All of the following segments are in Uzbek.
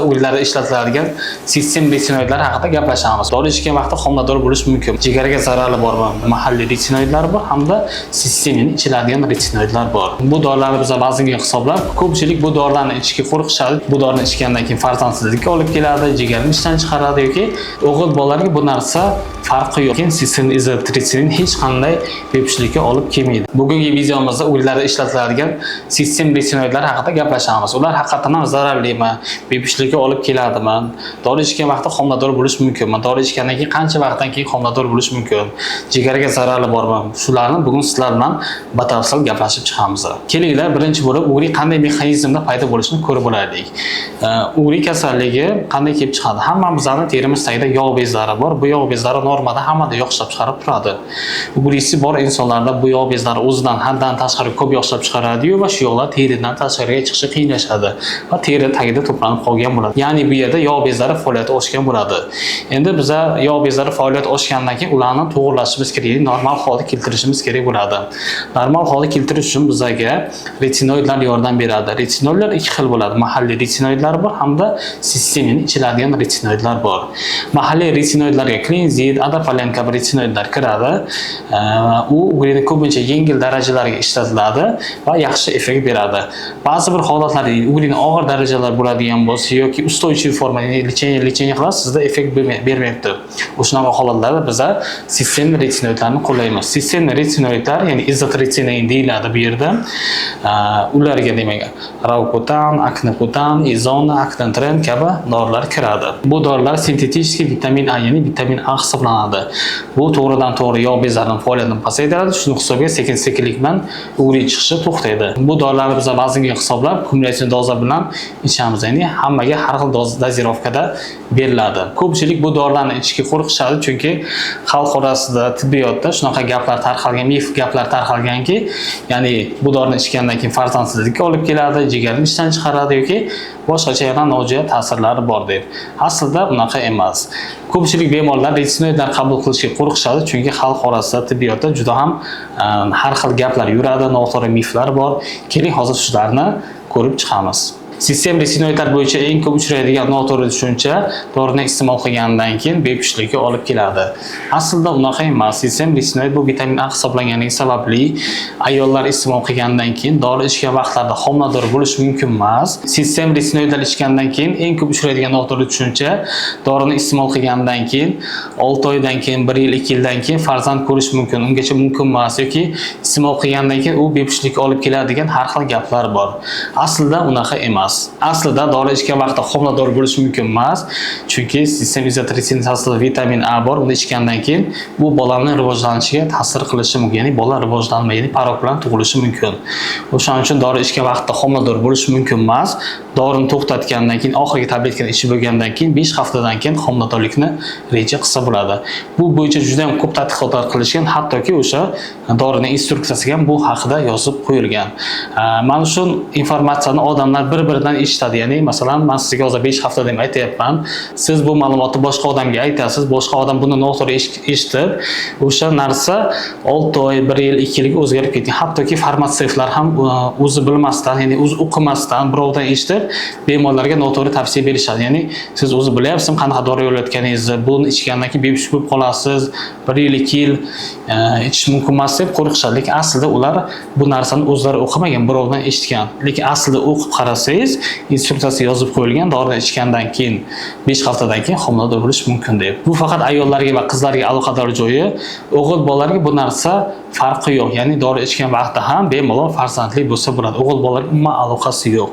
Uylarda ishlatiladigan sistem retinoidlar haqida gaplashamiz. Dori ichgan vaqtda homilador bo'lish mumkin. Jigarga zarari bormi? Mahalliy retinoidlar bor hamda sistemning ichiladigan retinoidlar bor. Bu dorilarni biz vaznga hisoblab, ko'pchilik bu dorilarni ichishga qo'rqishadi. Bu dorini ichgandan keyin farzandsizlikka olib keladi, jigarni ishdan chiqaradi yoki o'g'il bolalarga bu narsa farqi yo'q. Sistem izotritinin hech qanday bepushtlikka olib kelmaydi. Bugungi videomizda uylarda ishlatiladigan sistem retinoidlar haqida gaplashamiz. Ular haqiqatan ham zararlimi? Bepushtlikka olib keladimi? Dori ichgan vaqtda homilador bo'lish mumkinmi? Dori ichgandan keyin qancha vaqtdan keyin homilador bo'lish mumkin? Jigarga zararli bormi? Shularni bugun sizlar bilan batafsil gaplashib chiqamiz. Kelinglar, birinchi bo'lib uriy qanday mexanizmda paydo bo'lishini ko'rib olaylik. Uriy kasalligi qanday kelib chiqadi? Hammamizning terimiz tagida yog' bezlari bor. Bu yog' bezlari normada hammada yog' ishlab chiqarib turadi. Uriysi bor insonlarda bu yog' bezlari o'zidan haddan tashqari ko'p yog' ishlab chiqaradi va shu yog'lar teridan tashqariga chiqishi qiyinlashadi va teri tagida to'planib qolgan bo'ladi. Ya'ni bu yerda yog' bezlari faoliyati oshgan bo'ladi. Endi biz yog' bezlari faoliyati oshgandan keyin ularni to'g'rilashimiz kerak, normal holga keltirishimiz kerak bo'ladi. Normal holga keltirish uchun bizga retinoidlar yordam beradi. Retinoidlar ikki xil bo'ladi. Mahalliy retinoidlar bor hamda sistemning ichiladigan retinoidlar bor. Mahalliy retinoidlarga klinzid, adapalen kabi retinoidlar kiradi. U ko'pincha yengil darajalarga ishlatiladi va yaxshi effekt beradi. Ba'zi bir holatlarda urin og'ir darajalar bo'ladigan bo'lsa yoki ustuvchi forma lecheniya qilasiz, sizda effekt bermayapti. O'shunaqa holatlarda biz sistem retinoidlarni qo'llaymiz. Sistem retinoidlar, ya'ni izotretinin deyiladi bu yerda. Ularga demak raukotan, akneputan, izona, aknantren kabi dorilar kiradi. Bu dorilar sintetik vitamin A, ya'ni vitamin A hisoblanadi. Bu to'g'ridan to'g'ri yog' bezlarining faoliyatini pasaytiradi. Shuni hisobga sekin-sekinlik bilan uriy chiqishi to'xtaydi. Bu dorilarni biz vaznga hisoblab, kumulyativ doza bilan ichamiz. Ya'ni hammaga har xil dozirovkada beriladi. Ko'pchilik bu dorilarni ichishga qo'rqishadi, chunki xalq orasida tibbiyotda shunaqa gaplar tarqalgan, mif gaplar tarqalganki, ya'ni bu dorini ichgandan keyin farzandsizlikka olib keladi, jigarni ishdan chiqaradi yoki boshqacha yana nojo'ya ta'sirlari bor deb. Aslida bunaqa emas. Ko'pchilik bemorlar retinoidlar qabul qilishga qo'rqishadi, chunki xalq orasida tibbiyotda juda ham har xil gaplar yuradi, noto'g'ri miflar bor. Keling, hozir shularni ko'rib chiqamiz. Sistem retinoidlar bo'yicha eng ko'p uchraydigan noto'g'ri tushuncha dorini iste'mol qilgandan keyin bepushtlikka olib keladi. Aslida unaqa emas. Sistem retinoid bu vitamin A hisoblanganligi sababli ayollar iste'mol qilgandan keyin dori ichgan vaqtlarda homilador bo'lish mumkin emas. Sistem retinoidlar ichgandan keyin eng ko'p uchraydigan noto'g'ri tushuncha dorini iste'mol qilgandan keyin 6 oydan keyin, 1 yil, 2 yildan keyin farzand ko'rish mumkin, ungacha mumkin emas yoki iste'mol qilgandan keyin u bepushtlikka olib keladi degan har xil gaplar bor. Aslida unaqa emas. Aslida dori ichgan vaqtda homilador bo'lish mumkin emas, chunki sistem izotretinin aslida vitamin A bor, uni ichgandan keyin bu bolaning rivojlanishiga ta'sir qilishi mumkin, ya'ni bola rivojlanmaydi, parok bilan tug'ilishi mumkin. O'shaning uchun dori ichgan vaqtda homilador bo'lish mumkin emas. Dorini to'xtatgandan keyin, oxirgi tabletkani ichib bo'lgandan keyin 5 haftadan keyin homiladorlikni reja qilsa bo'ladi. Bu bo'yicha juda ham ko'p tadqiqotlar qilishgan, hattoki o'sha dorining instruksiyasiga ham bu haqida yozib qo'yilgan. Mana shu informatsiyani odamlar bir-biridan eshitadi. Ya'ni masalan, men sizga hozir 5 hafta deb aytayapman. Siz bu ma'lumotni boshqa odamga aytasiz, boshqa odam buni noto'g'ri eshitib, o'sha narsa 6 oy, 1 yil, 2 yilga o'zgarib ketgan. Hattoki farmatsevtlar ham o'zi bilmasdan, ya'ni o'zi o'qimasdan birovdan eshitib, bemorlarga noto'g'ri tavsiya berishadi. Ya'ni siz o'zi bilyapsiz qanaqa dori yo'layotganingizni, buni ichgandan keyin bepush bo'lib qolasiz, 1 yil, 2 yil ichish mumkin emas deb qo'rqishadi. Lekin aslida ular bu narsani o'zlari o'qimagan, birovdan eshitgan. Lekin aslida o'qib qarasangiz, instruksiyasi yozib qo'yilgan, dorini ichgandan keyin 5 haftadan keyin homilador bo'lish mumkin deb. Bu faqat ayollarga va qizlarga aloqador joyi, o'g'il bolalarga bu narsa farqi yo'q. Ya'ni dori ichgan vaqtda ham bemalol farzandli bo'lsa bo'ladi. O'g'il bolalarga umuman aloqasi yo'q.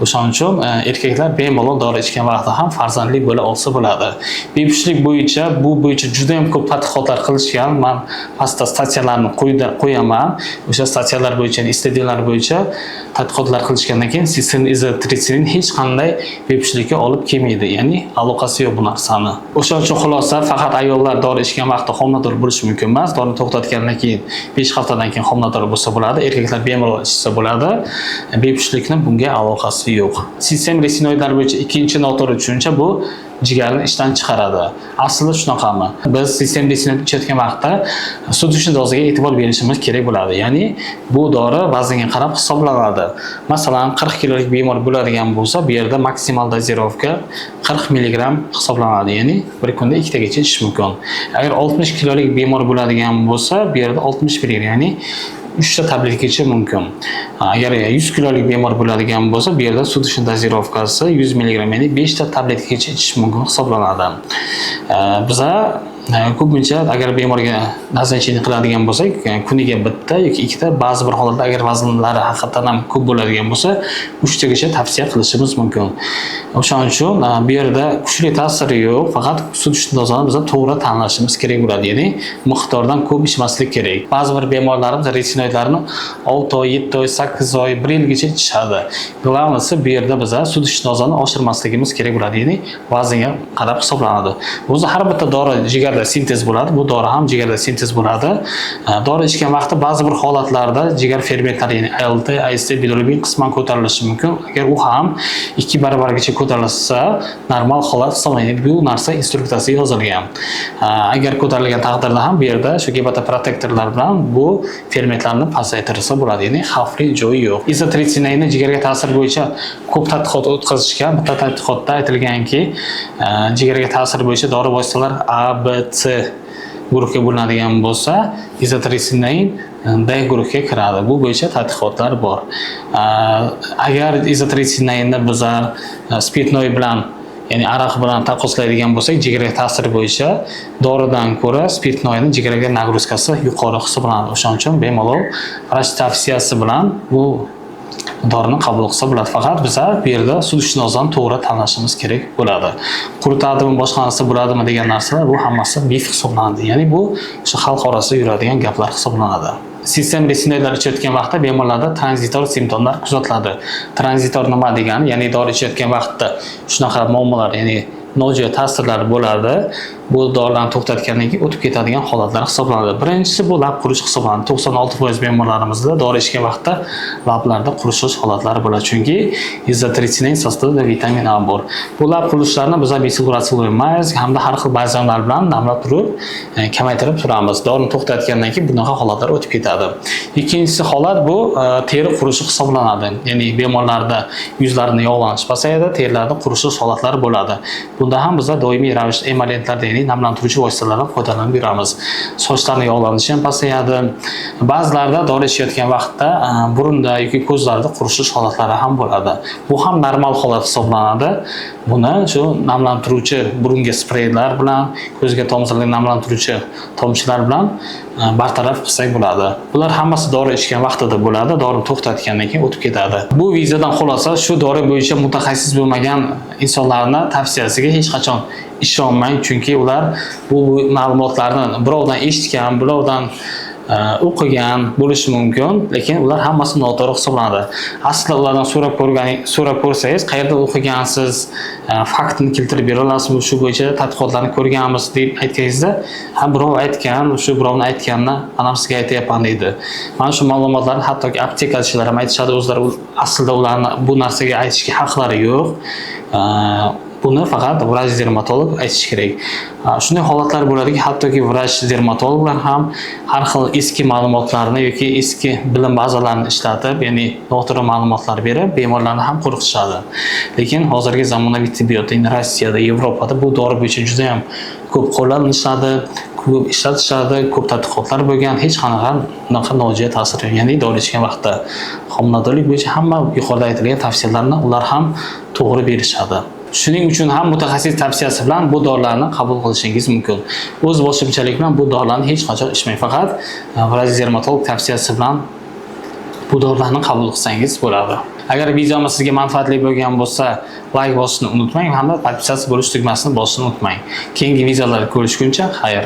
O'shaning uchun erkaklar bemalol dori ichgan vaqtda ham farzandli bo'la olsa bo'ladi. Bepushtlik bo'yicha bu bo'yicha juda ham ko'p tadqiqotlar qilishgan. Men pastda statsiyalarni qo'yaman. O'sha statsiyalar bo'yicha, istediyalar bo'yicha tadqiqotlar qilishgandan keyin sistem izotretinin hech qanday bepushtlikka olib kelmaydi. Ya'ni aloqasi yo'q bu narsani. O'shaning uchun xulosa, faqat ayollar dori ichgan vaqtda homilador bo'lish mumkin emas. Dorini to'xtatgandan keyin 5 haftadan keyin homilador bo'lsa bo'ladi. Erkaklar bemalol ichsa bo'ladi. Bepushtlikning bunga aloqasi yo'q. Sistem retinoidlar bo'yicha ikkinchi noto'g'ri tushuncha bu jigarni ishdan chiqaradi. Aslida shunaqami? Biz sistem retinoid ichayotgan vaqtda sut dozaga e'tibor berishimiz kerak bo'ladi. Ya'ni bu dori vazniga qarab hisoblanadi. Masalan, 40 kilolik bemor bemor bo'ladigan bo'lsa, bu yerda maksimal dozirovka 40 mg hisoblanadi. Ya'ni bir kunda ikkitagacha ichish mumkin. Agar 60 kilolik bemor bo'ladigan bo'lsa, bu yerda 60 mg, ya'ni 3 ta tabletgacha mumkin. Agar 100 kilolik bemor bo'ladigan bo'lsa, bu yerda sutishni dozirovkasi 100 mg, ya'ni 5 ta tabletgacha ichish mumkin hisoblanadi. Biza ko'pincha agar bemorga назначение qiladigan bo'lsak, kuniga bitta yoki ikkita, ba'zi bir holatda agar vaznlari haqiqatan ham ko'p bo'ladigan bo'lsa, 3 tagacha tavsiya qilishimiz mumkin. O'shaning uchun bu yerda kuchli ta'siri yo'q, faqat sutish dozani biz to'g'ri tanlashimiz kerak bo'ladi. Ya'ni miqdordan ko'p ichmaslik kerak. Ba'zi bir bemorlarimiz retinoidlarni 6 oy, 7 oy, 8 oy, 1 yilgacha ichishadi. Glavnisi bu yerda biz sutish dozani oshirmasligimiz kerak bo'ladi. Ya'ni vaznga qarab hisoblanadi. O'zi har bitta dori jigar sintez bo'ladi. Bu dori ham jigarda sintez bo'ladi. Dori ichgan vaqtda ba'zi bir holatlarda jigar fermentlari, ya'ni ALT, AST, bilirubin qisman ko'tarilishi mumkin. Agar u ham 2 barobargacha ko'tarilsa, normal holat hisoblanadi. Bu narsa instruksiyasida yozilgan. Agar ko'tarilgan taqdirda ham bu yerda shu gepatoprotektorlar bilan bu fermentlarni pasaytirsa bo'ladi. Ya'ni xavfli joyi yo'q. Izotretinoidni jigarga ta'sir bo'yicha ko'p tadqiqot o'tkazishgan. Bitta tadqiqotda aytilganki, jigarga ta'sir bo'yicha dori vositalar A, B, C guruhga bo'linadigan bo'lsa, izotretinoid D guruhga kiradi. Bu bo'yicha tadqiqotlar bor. Agar izotretinoidni bizlar spirtnoy bilan, ya'ni aroq bilan taqqoslaydigan bo'lsak, jigarga ta'siri bo'yicha doridan ko'ra spirtnoyning jigarga nagruzkasi yuqori hisoblanadi. O'shaning uchun bemalol vrach tavsiyasi bilan bu dorini qabul qilsa bo'ladi. Faqat biz bu yerda sutish dozani to'g'ri tanlashimiz kerak bo'ladi. Quritadimi, boshqa narsa bo'ladimi degan narsalar bu hammasi mif hisoblanadi. Ya'ni bu shu xalq orasida yuradigan gaplar hisoblanadi. Sistem retinoidlar ichayotgan vaqtda bemorlarda tranzitor simptomlar kuzatiladi. Tranzitor nima degani? Ya'ni dori ichayotgan vaqtda shunaqa muammolar, ya'ni nojo'ya ta'sirlar bo'ladi. Bu dorilarni to'xtatgandan keyin o'tib ketadigan holatlar hisoblanadi. Birinchisi bu lab qurish hisoblanadi. 96% bemorlarimizda dori ichgan vaqtda lablarda qurishish holatlari bo'ladi. Chunki izotretinoid sostavida vitamin A bor. Bu lab qurishlarni biz bisulratsilmaymiz hamda har xil bazamlar bilan namlab turib, kamaytirib turamiz. Dorini to'xtatgandan keyin bunaqa holatlar o'tib ketadi. Ikkinchisi holat bu teri qurishi hisoblanadi. Ya'ni bemorlarda yuzlarini yog'lanish pasayadi, terilarda qurishish holatlari bo'ladi. Bunda ham biz doimiy ravishda emolentlar, ya'ni namlantiruvchi vositalardan foydalanib yuramiz. Sochlarni yog'lanishi ham pasayadi. Ba'zilarda dori ichayotgan vaqtda burunda yoki ko'zlarda qurishish holatlari ham bo'ladi. Bu ham normal holat hisoblanadi. Buni shu namlantiruvchi burunga spreylar bilan, ko'zga tomizalik namlantiruvchi tomchilar bilan bartaraf qilsak bo'ladi. Bular hammasi dori ichgan vaqtida bo'ladi, dorini to'xtatgandan keyin o'tib ketadi. Bu videodan xulosa, shu dori bo'yicha mutaxassis bo'lmagan insonlarning tavsiyasiga hech qachon ishonmang, chunki ular bu ma'lumotlarni birovdan eshitgan, birovdan o'qigan bo'lishi mumkin, lekin ular hammasi noto'g'ri hisoblanadi. Aslida ulardan so'rab ko'rsangiz, qayerda o'qigansiz, faktni keltirib bera olasizmi, shu bo'yicha tadqiqotlarni ko'rganmiz deb aytganingizda, ha birov aytgan, shu birovni aytganini mana sizga aytayapman deydi. Mana shu ma'lumotlarni hattoki aptekachilar ham aytishadi, o'zlari aslida ularni bu narsaga aytishga haqlari yo'q. Buni faqat vrach dermatolog aytish kerak. Shunday holatlar bo'ladiki, hattoki vrach dermatologlar ham har xil eski ma'lumotlarni yoki eski bilim bazalarini ishlatib, ya'ni noto'g'ri ma'lumotlar berib, bemorlarni ham qo'rqitishadi. Lekin hozirgi zamonaviy tibbiyotda, Rossiyada, Yevropada bu dori bo'yicha juda ham ko'p qo'llaniladi, ko'p ishlatishadi, ko'p tadqiqotlar bo'lgan, hech qanaqa nojo'ya ta'sir yo'q. Ya'ni dori ichgan vaqtda homiladorlik bo'yicha hamma yuqorida aytilgan tavsiyalarni ular ham to'g'ri berishadi. Shuning uchun ham mutaxassis tavsiyasi bilan bu dorilarni qabul qilishingiz mumkin. O'z boshimchalik bilan bu dorilarni hech qachon ichmang, faqat vrach dermatolog tavsiyasi bilan bu dorilarni qabul qilsangiz bo'ladi. Agar videomiz sizga manfaatli bo'lgan bo'lsa, like bosishni unutmang hamda podpisatsiya bo'lish tugmasini bosishni unutmang. Keyingi videolarda ko'rishguncha xayr.